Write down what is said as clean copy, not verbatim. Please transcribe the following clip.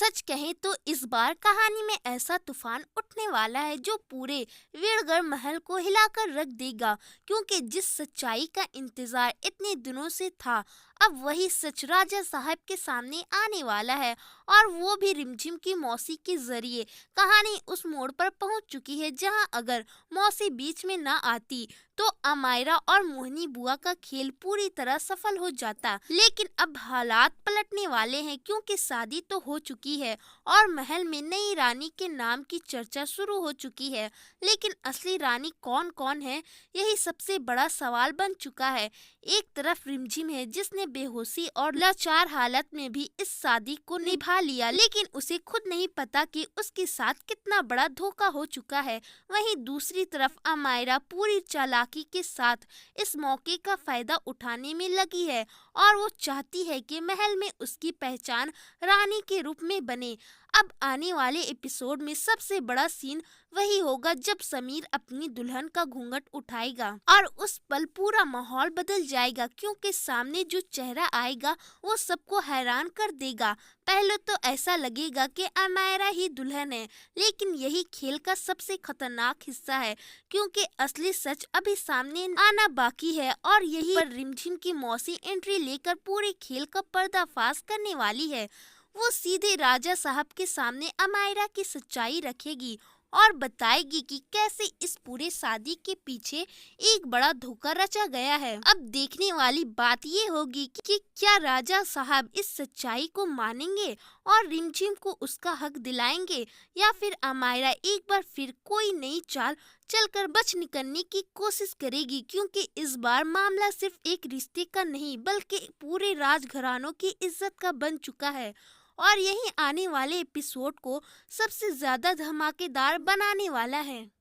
सच कहें तो इस बार कहानी में ऐसा तूफान उठने वाला है जो पूरे वीरगढ़ महल को हिलाकर रख देगा, क्योंकि जिस सच्चाई का इंतजार इतने दिनों से था, अब वही सच राजा साहब के सामने आने वाला है। और वो भी रिमझिम की मौसी के जरिए। कहानी उस मोड़ पर पहुंच चुकी है जहां अगर मौसी बीच में ना आती तो अमायरा और मोहिनी बुआ का खेल पूरी तरह सफल हो जाता। लेकिन अब हालात पलटने वाले हैं, क्योंकि शादी तो हो चुकी है और महल में नई रानी के नाम की चर्चा शुरू हो चुकी है। लेकिन असली रानी कौन कौन है, यही सबसे बड़ा सवाल बन चुका है। एक तरफ रिमझिम है जिसने बेहोशी और लाचार हालत में भी इस शादी को निभा लिया, लेकिन उसे खुद नहीं पता कि उसके साथ कितना बड़ा धोखा हो चुका है। वहीं दूसरी तरफ अमायरा पूरी चालाकी के साथ इस मौके का फायदा उठाने में लगी है और वो चाहती है कि महल में उसकी पहचान रानी के रूप में बने। अब आने वाले एपिसोड में सबसे बड़ा सीन वही होगा जब समीर अपनी दुल्हन का घूंघट उठाएगा और उस पल पूरा माहौल बदल जाएगा, क्योंकि सामने जो चेहरा आएगा वो सबको हैरान कर देगा। पहले तो ऐसा लगेगा कि अमायरा ही दुल्हन है, लेकिन यही खेल का सबसे खतरनाक हिस्सा है, क्योंकि असली सच अभी सामने आना बाकी है और यही पर रिमझिम की मौसी एंट्री लेकर पूरे खेल का पर्दाफाश करने वाली है। वो सीधे राजा साहब के सामने अमायरा की सच्चाई रखेगी और बताएगी कि कैसे इस पूरे शादी के पीछे एक बड़ा धोखा रचा गया है। अब देखने वाली बात ये होगी कि क्या राजा साहब इस सच्चाई को मानेंगे और रिमझिम को उसका हक दिलाएंगे, या फिर अमायरा एक बार फिर कोई नई चाल चलकर बच निकलने की कोशिश करेगी, क्योंकि इस बार मामला सिर्फ एक रिश्ते का नहीं बल्कि पूरे राजघरानों की इज्जत का बन चुका है। और यही आने वाले एपिसोड को सबसे ज्यादा धमाकेदार बनाने वाला है।